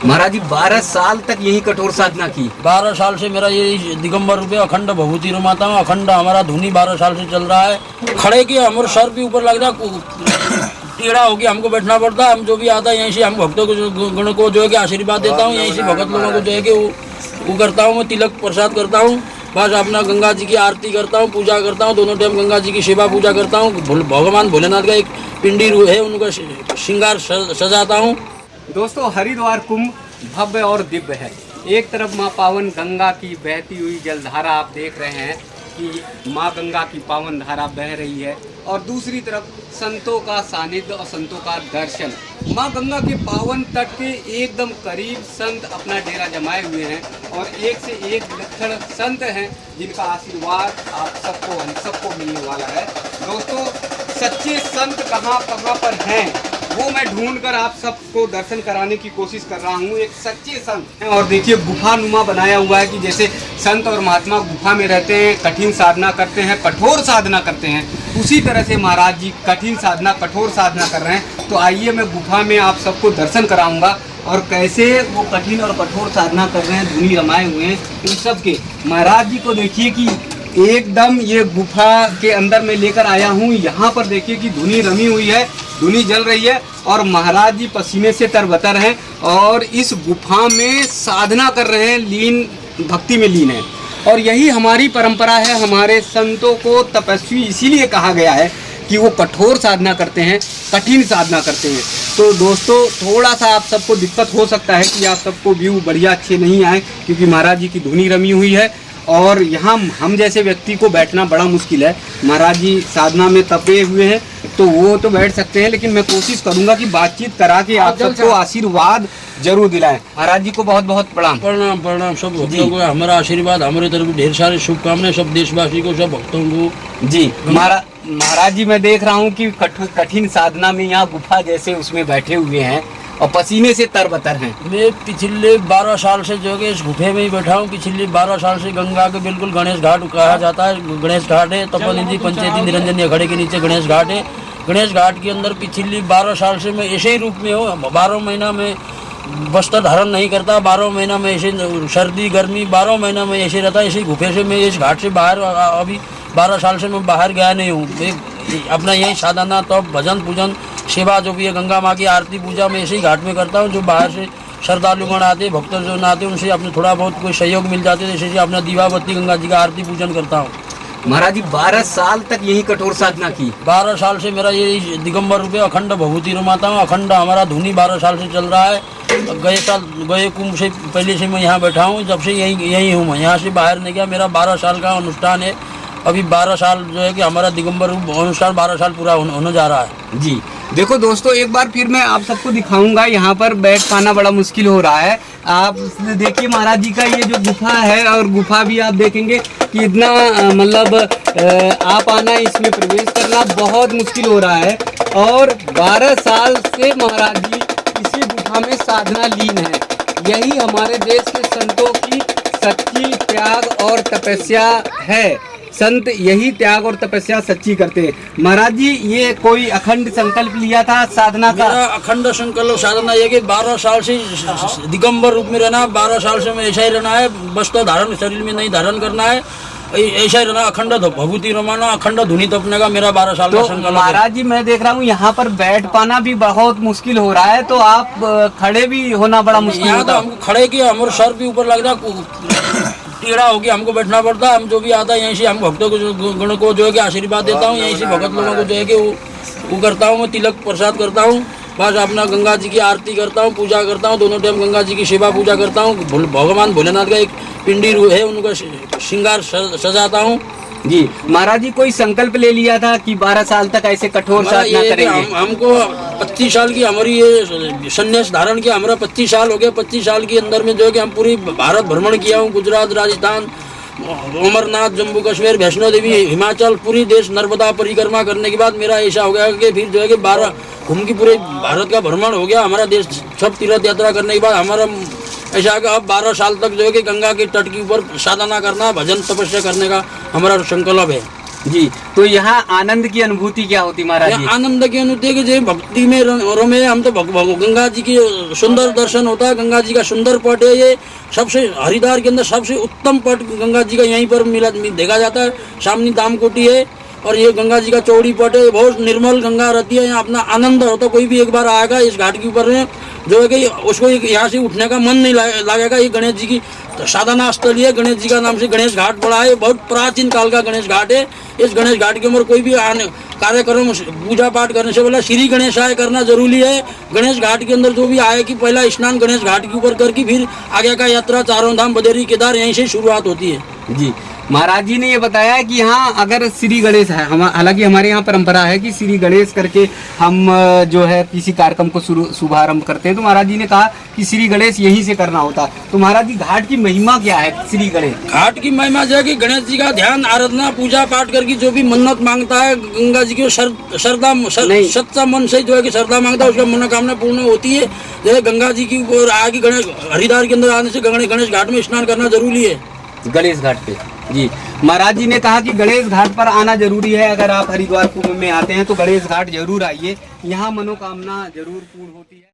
महाराज जी 12 साल तक यही कठोर साधना की। 12 साल से मेरा ये दिगंबर रूप है, अखंड भभूति रमाता हूँ, अखंड हमारा धुनी 12 साल से चल रहा है। खड़े के हमारे सर भी ऊपर लग रहा, टेढ़ा होके हमको बैठना पड़ता है। हम जो भी आता है यहीं से हम भक्तों को गण को जो है कि आशीर्वाद देता हूँ, यहीं से भगत लोगों को जो है कि वो करता हूँ, मैं तिलक प्रसाद करता हूँ, बस अपना गंगा जी की आरती करता हूँ, पूजा करता हूँ, दोनों टाइम गंगा जी की सेवा पूजा करता हूँ। भगवान भोलेनाथ का एक पिंडी है, उनका श्रृंगार सजाता हूँ। दोस्तों हरिद्वार कुंभ भव्य और दिव्य है। एक तरफ माँ पावन गंगा की बहती हुई जलधारा आप देख रहे हैं कि माँ गंगा की पावन धारा बह रही है, और दूसरी तरफ संतों का सानिध्य और संतों का दर्शन। माँ गंगा के पावन तट के एकदम करीब संत अपना डेरा जमाए हुए हैं, और एक से एक विलक्षण संत हैं जिनका आशीर्वाद आप सबको हम सबको मिलने वाला है। दोस्तों सच्चे संत कहाँ कहाँ पर हैं वो मैं ढूंढकर आप सबको दर्शन कराने की कोशिश कर रहा हूँ। एक सच्चे संत हैं, और देखिए गुफा नुमा बनाया हुआ है कि जैसे संत और महात्मा गुफा में रहते हैं, कठिन साधना करते हैं, कठोर साधना करते हैं, उसी तरह से महाराज जी कठिन साधना कठोर साधना कर रहे हैं। तो आइए मैं गुफा में आप सबको दर्शन कराऊंगा और कैसे वो कठिन और कठोर साधना कर रहे हैं, धुनी रमाए हुए हैं इन सब के। महाराज जी को देखिए कि एकदम ये गुफा के अंदर मैं लेकर आया हूँ। यहाँ पर देखिए कि धुनी रमी हुई है, धुनी जल रही है, और महाराज जी पसीने से तरबतर हैं और इस गुफा में साधना कर रहे हैं, लीन भक्ति में लीन है। और यही हमारी परंपरा है। हमारे संतों को तपस्वी इसीलिए कहा गया है कि वो कठोर साधना करते हैं, कठिन साधना करते हैं। तो दोस्तों थोड़ा सा आप सबको दिक्कत हो सकता है कि आप सबको व्यू बढ़िया अच्छे नहीं आए, क्योंकि महाराज जी की धुनी रमी हुई है और यहाँ हम जैसे व्यक्ति को बैठना बड़ा मुश्किल है। महाराज जी साधना में तपे हुए हैं तो वो तो बैठ सकते हैं, लेकिन मैं कोशिश करूंगा कि बातचीत करा के आप सबको आशीर्वाद जरूर दिलाएं। महाराज जी को बहुत बहुत प्रणाम। प्रणाम प्रणाम। सब भक्तों को हमारा आशीर्वाद, हमारे तरफ ढेर सारे शुभकामनाएं सब देशवासी को, सब भक्तों को। जी महाराज जी मैं देख रहा हूँ कि कठिन साधना में यहाँ गुफा जैसे उसमें बैठे हुए हैं और पसीने से तरबतर हैं। मैं पिछले 12 साल से जो है इस गुफे में ही बैठा हूँ। पिछले 12 साल से गंगा के बिल्कुल गणेश घाट कहा जाता है, गणेश घाट है, तपोनिधि पंचायती निरंजनी अखाड़े के नीचे गणेश घाट है। गणेश घाट के अंदर पिछली 12 साल से मैं ऐसे ही रूप में हूँ। 12 महीना में वस्त्र धारण नहीं करता, 12 महीना में ऐसे सर्दी गर्मी 12 महीना में ऐसे रहता। ऐसे गुफे से मैं इस घाट से बाहर अभी 12 साल से मैं बाहर गया नहीं हूँ। अपना यही साधना तप भजन पूजन सेवा जो भी है गंगा माँ की आरती पूजा में ऐसे ही घाट में करता हूँ। जो बाहर से श्रद्धालुगण आते भक्त जो आते उनसे अपने थोड़ा बहुत कोई सहयोग मिल जाते, जैसे अपना दीवाबत्ती गंगा जी का आरती पूजन करता हूँ। महाराज जी 12 साल तक यही कठोर साधना की। 12 साल से मेरा ये दिगंबर रूप है, अखंड भभूति रमाता हूँ, अखंड हमारा धुनी 12 साल से चल रहा है। गए कुंभ से पहले से मैं यहाँ बैठा हूँ, जब से यही हूँ मैं, यहाँ से बाहर नहीं गया। मेरा 12 साल का अनुष्ठान है। अभी 12 साल जो है कि हमारा दिगंबर अनुष्ठान 12 साल पूरा होने जा रहा है। जी देखो दोस्तों एक बार फिर मैं आप सबको दिखाऊंगा। यहाँ पर बैठ पाना बड़ा मुश्किल हो रहा है। आप देखिए महाराज जी का ये जो गुफा है, और गुफा भी आप देखेंगे कि इतना मतलब आप आना, इसमें प्रवेश करना बहुत मुश्किल हो रहा है। और 12 साल से महाराज जी इसी गुफा में साधना लीन है। यही हमारे देश के संतों की सच्ची त्याग और तपस्या है। संत यही त्याग और तपस्या सच्ची करते हैं। महाराज जी ये कोई अखंड संकल्प लिया था साधना का? मेरा अखंड संकल्प साधना ये कि 12 साल से दिगंबर रूप में रहना, 12 साल से मैं ऐसा ही रहना है। वस्त्र धारण शरीर में नहीं धारण करना है, ऐसा ही रहना, अखंड भभूति रमाना, अखंड धुनी तपने का मेरा 12 साल का संकल्प। महाराज जी मैं देख रहा हूँ यहाँ पर बैठ पाना भी बहुत मुश्किल हो रहा है, तो आप खड़े भी होना बड़ा मुश्किल होता है। हमको खड़े किया, हमारे सर भी ऊपर लग रहा, टेढ़ा होके हमको बैठना पड़ता है। हम जो भी आता है यहीं से हम भक्तों को गण को जो है कि आशीर्वाद देता हूँ, यहीं से भगत लोगों को जो है कि वो करता हूँ, मैं तिलक प्रसाद करता हूँ, बस अपना गंगा जी की आरती करता हूँ, पूजा करता हूँ, दोनों टाइम गंगा जी की सेवा पूजा करता हूँ। भगवान भोलेनाथ का एक पिंडी है, उनका श्रृंगार सजाता हूँ। जी महाराज जी कोई संकल्प ले लिया था कि 12 साल तक ऐसे कठोर साधना करेंगे? हमको 25 साल की हमारी ये संन्यास धारण किया, हमारा 25 साल हो गया। 25 साल के अंदर में जो है कि हम पूरी भारत भ्रमण किया हूँ, गुजरात, राजस्थान, अमरनाथ, जम्मू कश्मीर, वैष्णो देवी, हिमाचल, पूरी देश नर्मदा परिक्रमा करने के बाद मेरा ऐसा हो गया कि फिर जो है कि 12 घूम की पूरे भारत का भ्रमण हो गया। हमारा देश सब तीर्थ यात्रा करने के बाद हमारा ऐसा कि अब 12 साल तक जो है कि गंगा के तट के ऊपर साधना करना, भजन तपस्या करने का हमारा संकल्प है। जी। तो यहाँ आनंद की अनुभूति क्या होती महाराज जी? आनंद की अनुभूति कि जो भक्ति में रमे हम तो गंगा जी की सुंदर दर्शन होता है। गंगा जी का सुंदर पट है ये, सबसे हरिद्वार के अंदर सबसे उत्तम पट गंगा जी का यहीं पर देखा जाता है। सामने दामकोटी है और ये गंगा जी का चौड़ी पट है, बहुत निर्मल गंगा रहती है। यहाँ अपना आनंद होता, कोई भी एक बार आएगा इस घाट के ऊपर में जो है कि उसको यहाँ से उठने का मन नहीं लगेगा। ये गणेश जी की साधना स्थली है, गणेश जी का नाम से गणेश घाट पड़ा है। बहुत प्राचीन काल का गणेश घाट है। इस गणेश घाट के ऊपर कोई भी कार्यक्रम पूजा पाठ करने से पहले श्री गणेशाय करना जरूरी है। गणेश घाट के अंदर जो भी आए कि पहला स्नान गणेश घाट के ऊपर करके फिर आगे का यात्रा चारों धाम बदेरी केदार यहीं से शुरुआत होती है। जी, महाराज जी ने ये बताया कि यहाँ अगर श्री गणेश है, हम हालांकि हमारे यहाँ परंपरा है कि श्री गणेश करके हम जो है किसी कार्यक्रम को शुभारंभ करते हैं, तो महाराज जी ने कहा कि श्री गणेश यहीं से करना होता है। तो महाराज जी घाट की महिमा क्या है? श्री गणेश घाट की महिमा जो है कि गणेश जी का ध्यान आराधना पूजा पाठ करके जो भी मन्नत मांगता है गंगा जी की सच्चा मन से जो है कि श्रद्धा मांगता है उसका मनोकामना पूर्ण होती है। जो गंगा जी की ऊपर आगे गणेश हरिद्वार के अंदर आने से गणेश घाट में स्नान करना जरूरी है। गणेश घाट पे जी, महाराज जी ने कहा कि गणेश घाट पर आना जरूरी है। अगर आप हरिद्वार कुंभ में आते हैं तो गणेश घाट जरूर आइए, यहाँ मनोकामना जरूर पूर्ण होती है।